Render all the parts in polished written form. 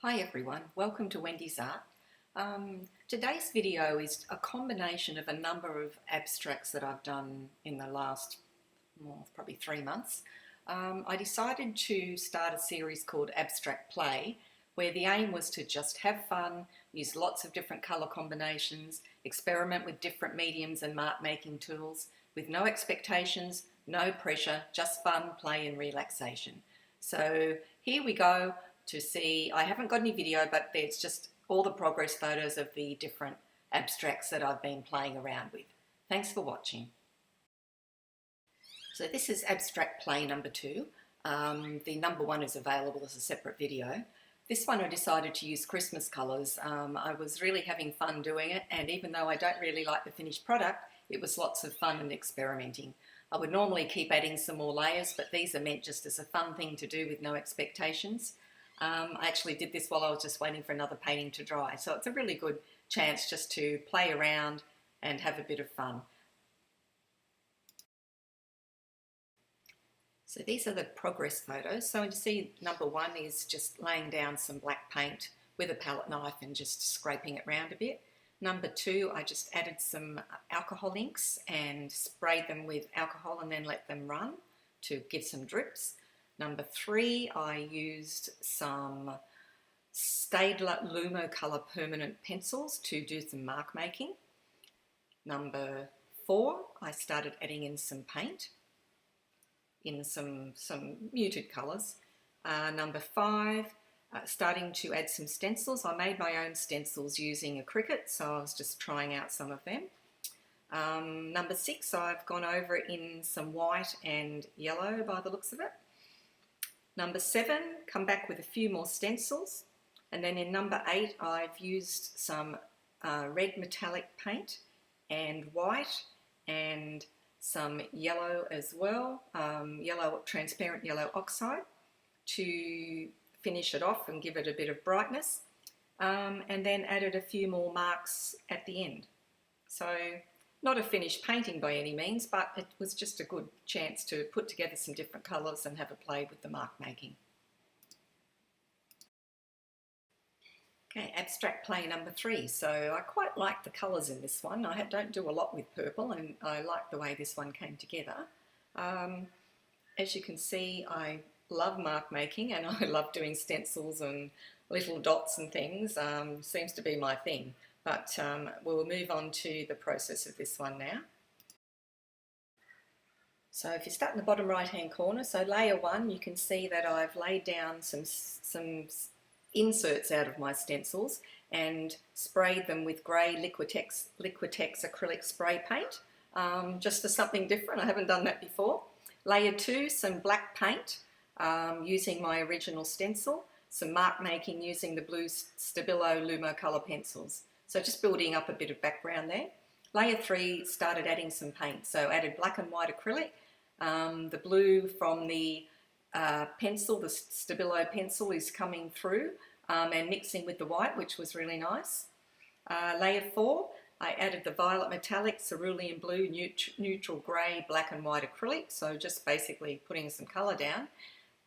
Hi everyone, welcome to Wendy's Art. Today's video is a combination of a number of abstracts that I've done in the last, probably 3 months. I decided to start a series called Abstract Play, where the aim was to just have fun, use lots of different colour combinations, experiment with different mediums and mark making tools, with no expectations, no pressure, just fun, play and relaxation. So here we go. To see, I haven't got any video, but there's just all the progress photos of the different abstracts that I've been playing around with. Thanks for watching. So this is Abstract Play number 2. The number 1 is available as a separate video. This one I decided to use Christmas colours. I was really having fun doing it, and even though I don't really like the finished product, it was lots of fun and experimenting. I would normally keep adding some more layers, but these are meant just as a fun thing to do with no expectations. I actually did this while I was just waiting for another painting to dry, so it's a really good chance just to play around and have a bit of fun. So these are the progress photos. So you see number 1 is just laying down some black paint with a palette knife and just scraping it around a bit. Number 2, I just added some alcohol inks and sprayed them with alcohol and then let them run to give some drips. Number 3, I used some Staedtler Lumo Colour permanent pencils to do some mark making. Number 4, I started adding in some paint in some muted colours. Number 5, starting to add some stencils. I made my own stencils using a Cricut, so I was just trying out some of them. Number 6, I've gone over in some white and yellow by the looks of it. Number 7, come back with a few more stencils, and then in number 8 I've used some red metallic paint and white and some yellow as well, transparent yellow oxide to finish it off and give it a bit of brightness, and then added a few more marks at the end. So not a finished painting by any means, but it was just a good chance to put together some different colours and have a play with the mark making. Okay, Abstract Play number 3. So I quite like the colours in this one. I don't do a lot with purple, and I like the way this one came together. As you can see, I love mark making and I love doing stencils and little dots and things. Seems to be my thing. But we'll move on to the process of this one now. So if you start in the bottom right hand corner, so layer 1, you can see that I've laid down some inserts out of my stencils and sprayed them with grey Liquitex acrylic spray paint, just for something different. I haven't done that before. Layer 2, some black paint using my original stencil, some mark making using the blue Stabilo Lumo Colour pencils. So just building up a bit of background there. Layer 3 started adding some paint. So added black and white acrylic, the blue from the pencil, the Stabilo pencil is coming through and mixing with the white, which was really nice. Layer 4, I added the violet metallic, cerulean blue, neutral grey, black and white acrylic. So just basically putting some colour down.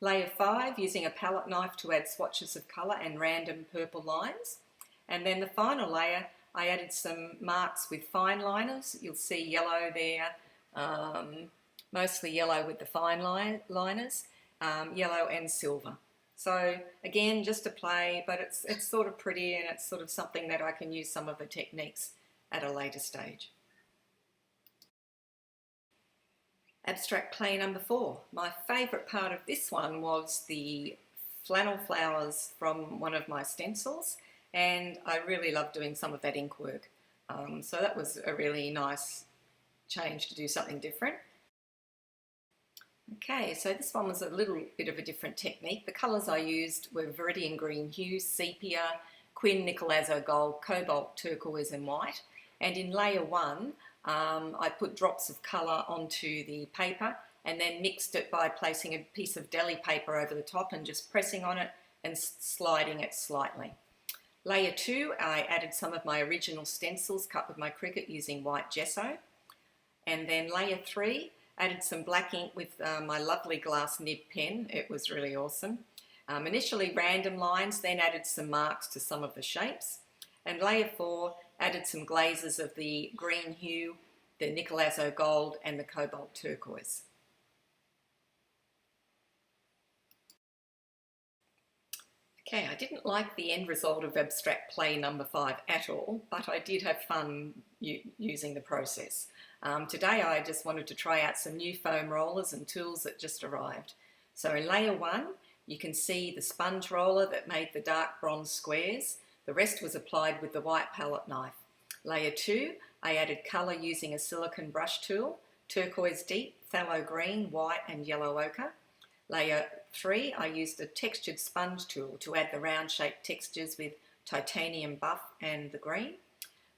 Layer 5, using a palette knife to add swatches of colour and random purple lines. And then the final layer, I added some marks with fine liners. You'll see yellow there, mostly yellow with the fine liners, yellow and silver. So again, just a play, but it's sort of pretty, and it's sort of something that I can use some of the techniques at a later stage. Abstract Play number 4. My favourite part of this one was the flannel flowers from one of my stencils. And I really love doing some of that ink work. So that was a really nice change to do something different. Okay, so this one was a little bit of a different technique. The colours I used were Viridian Green Hue, Sepia, Quin Nicolazo Gold, Cobalt, Turquoise and White. And in layer 1, I put drops of colour onto the paper and then mixed it by placing a piece of deli paper over the top and just pressing on it and sliding it slightly. Layer 2, I added some of my original stencils cut with my Cricut using white gesso. And then layer 3, added some black ink with my lovely glass nib pen. It was really awesome. Initially random lines, then added some marks to some of the shapes. And layer 4 added some glazes of the green hue, the nickel azo gold and the cobalt turquoise. Okay, I didn't like the end result of abstract play number 5 at all, but I did have fun using the process. Today I just wanted to try out some new foam rollers and tools that just arrived. So in layer 1, you can see the sponge roller that made the dark bronze squares. The rest was applied with the white palette knife. Layer 2, I added colour using a silicone brush tool, turquoise deep, phthalo green, white and yellow ochre. Layer 3, I used a textured sponge tool to add the round shaped textures with titanium buff and the green.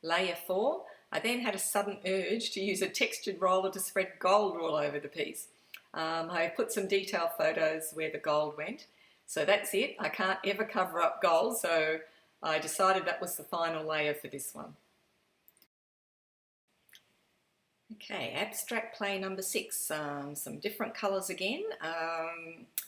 Layer 4, I then had a sudden urge to use a textured roller to spread gold all over the piece. I put some detailed photos where the gold went. So that's it. I can't ever cover up gold, so I decided that was the final layer for this one. Okay, abstract play number 6, some different colours again,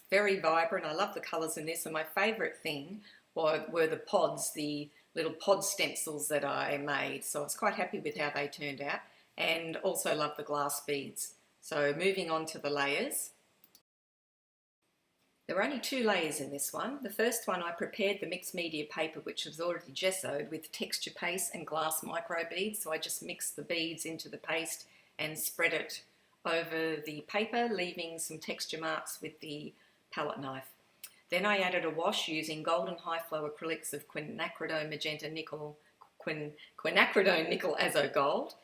very vibrant. I love the colours in this, and my favourite thing were the pods, the little pod stencils that I made, so I was quite happy with how they turned out, and also love the glass beads. So moving on to the layers. There were only 2 layers in this one. The first one I prepared the mixed media paper, which was already gessoed, with texture paste and glass micro beads, so I just mixed the beads into the paste and spread it over the paper, leaving some texture marks with the palette knife. Then I added a wash using golden high flow acrylics of quinacridone magenta nickel, quinacridone nickel azo gold,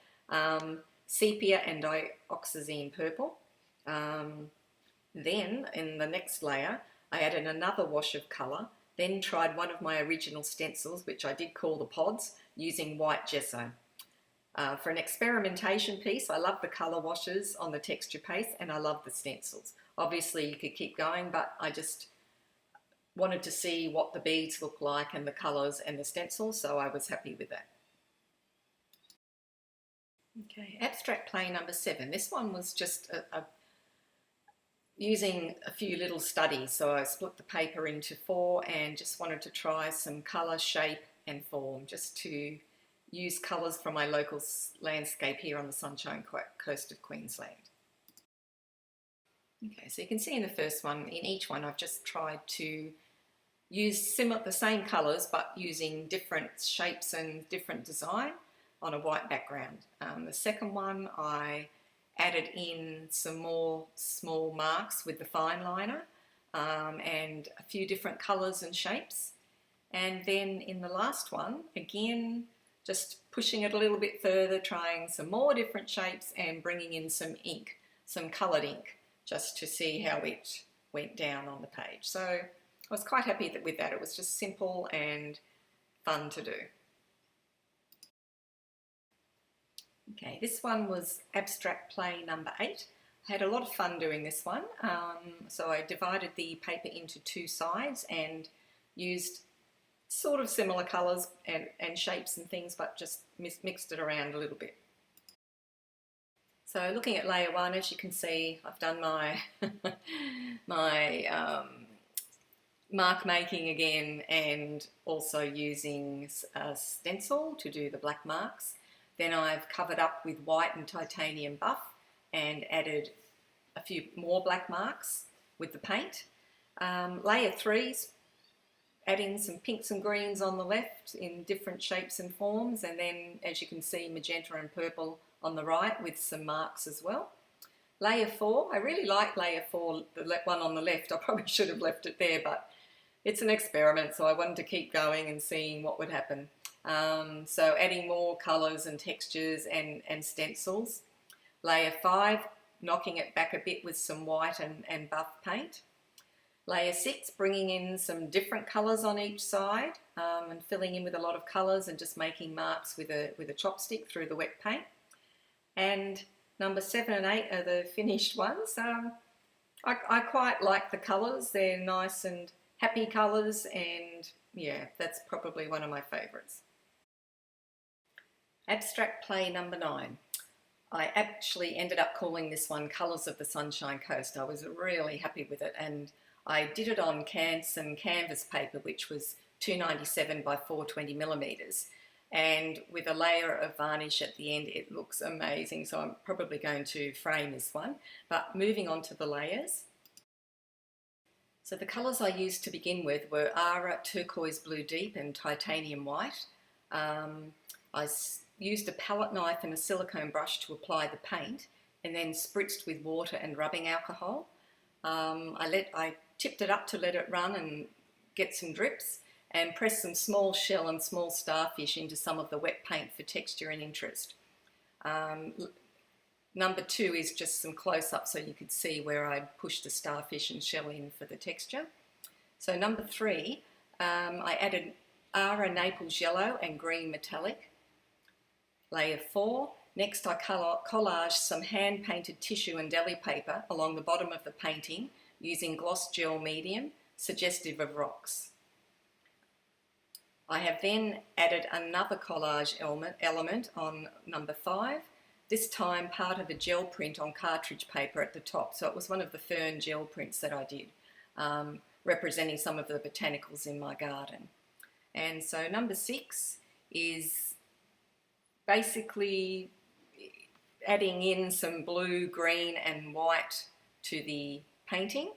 sepia and dioxazine purple. Then in the next layer I added another wash of colour, then tried one of my original stencils, which I did call the pods, using white gesso. For an experimentation piece, I love the colour washes on the texture paste and I love the stencils. Obviously you could keep going, but I just wanted to see what the beads look like and the colours and the stencils, so I was happy with that. Okay, abstract play number 7. This one was just using a few little studies, so I split the paper into 4 and just wanted to try some colour, shape and form, just to use colours from my local landscape here on the Sunshine Coast of Queensland. Okay, so you can see in the first one, in each one I've just tried to use the same colours but using different shapes and different design on a white background. The second one I added in some more small marks with the fine liner and a few different colours and shapes. And then in the last one, again, just pushing it a little bit further, trying some more different shapes and bringing in some ink, some coloured ink, just to see how it went down on the page. So I was quite happy with that. It was just simple and fun to do. Okay, this one was abstract play number 8. I had a lot of fun doing this one. So I divided the paper into 2 sides and used sort of similar colours and shapes and things, but just mixed it around a little bit. So looking at layer 1, as you can see, I've done my mark making again, and also using a stencil to do the black marks. Then I've covered up with white and titanium buff and added a few more black marks with the paint. Layer 3's adding some pinks and greens on the left in different shapes and forms, and then, as you can see, magenta and purple on the right with some marks as well. Layer 4, I really like layer 4, the one on the left. I probably should have left it there, but it's an experiment, so I wanted to keep going and seeing what would happen. So adding more colours and textures and stencils. Layer 5, knocking it back a bit with some white and buff paint. Layer 6, bringing in some different colours on each side and filling in with a lot of colours and just making marks with a chopstick through the wet paint. And number 7 and 8 are the finished ones. I quite like the colours. They're nice and happy colours, and yeah, that's probably one of my favourites. Abstract play number 9. I actually ended up calling this one Colours of the Sunshine Coast. I was really happy with it, and I did it on some canvas paper, which was 297 by 420 millimeters. And with a layer of varnish at the end, it looks amazing. So I'm probably going to frame this one. But moving on to the layers. So the colours I used to begin with were Ara Turquoise Blue Deep and Titanium White. I used a palette knife and a silicone brush to apply the paint, and then spritzed with water and rubbing alcohol. I tipped it up to let it run and get some drips, and pressed some small shell and small starfish into some of the wet paint for texture and interest. Number 2 is just some close-up so you could see where I pushed the starfish and shell in for the texture. So number 3, I added Ara Naples Yellow and Green Metallic. Layer 4, next I collaged some hand-painted tissue and deli paper along the bottom of the painting using gloss gel medium, suggestive of rocks. I have then added another collage element on number 5, this time part of a gel print on cartridge paper at the top. So it was one of the fern gel prints that I did, representing some of the botanicals in my garden. And so number 6 is basically adding in some blue, green and white to the painting,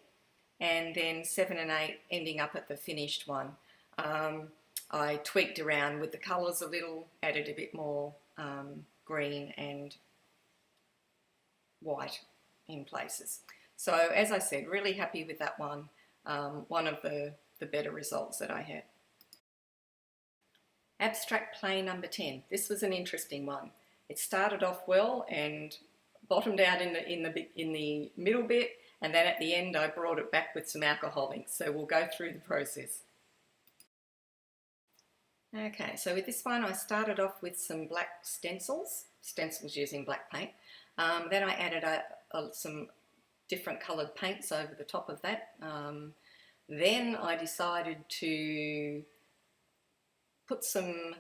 and then 7 and 8 ending up at the finished one. I tweaked around with the colours a little, added a bit more green and white in places. So as I said, really happy with that one. One of the better results that I had. Abstract play number 10. This was an interesting one. It started off well and bottomed out in the middle bit, and then at the end I brought it back with some alcohol ink. So we'll go through the process. Okay, so with this one I started off with some black stencils using black paint. Then I added some different coloured paints over the top of that. Then I decided to put some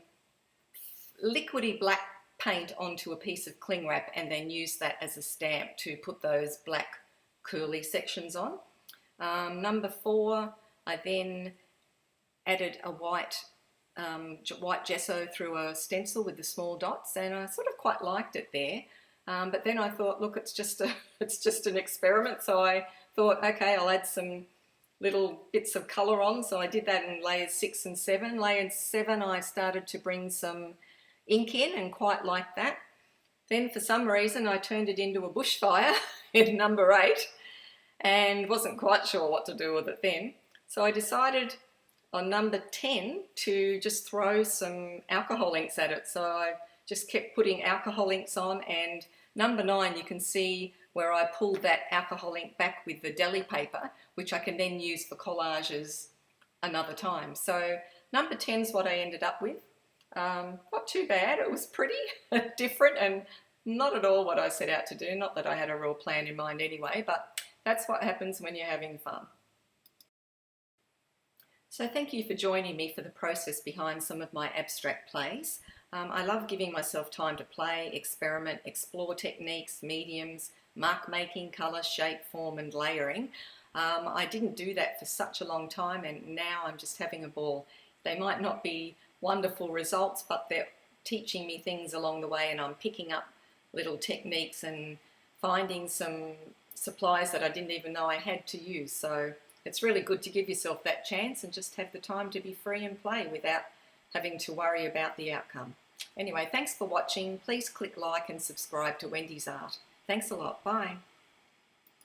liquidy black paint onto a piece of cling wrap and then use that as a stamp to put those black curly sections on. Number 4, I then added a white gesso through a stencil with the small dots, and I sort of quite liked it there. But then I thought, look, it's just an experiment. So I thought, okay, I'll add some little bits of colour on. So I did that in layers 6 and 7. Layer 7, I started to bring some ink in and quite liked that. Then for some reason, I turned it into a bushfire in number 8 and wasn't quite sure what to do with it then. So I decided on number 10 to just throw some alcohol inks at it. So I just kept putting alcohol inks on, and number 9 you can see where I pulled that alcohol ink back with the deli paper, which I can then use for collages another time. So number 10 is what I ended up with. Not too bad. It was pretty different and not at all what I set out to do. Not that I had a real plan in mind anyway, but that's what happens when you're having fun. So thank you for joining me for the process behind some of my abstract plays. I love giving myself time to play, experiment, explore techniques, mediums, mark making, colour, shape, form and layering. I didn't do that for such a long time, and now I'm just having a ball. They might not be wonderful results, but they're teaching me things along the way, and I'm picking up little techniques and finding some supplies that I didn't even know I had to use. So it's really good to give yourself that chance and just have the time to be free and play without having to worry about the outcome. Anyway, thanks for watching. Please click like and subscribe to Wendy's Art. Thanks a lot. Bye.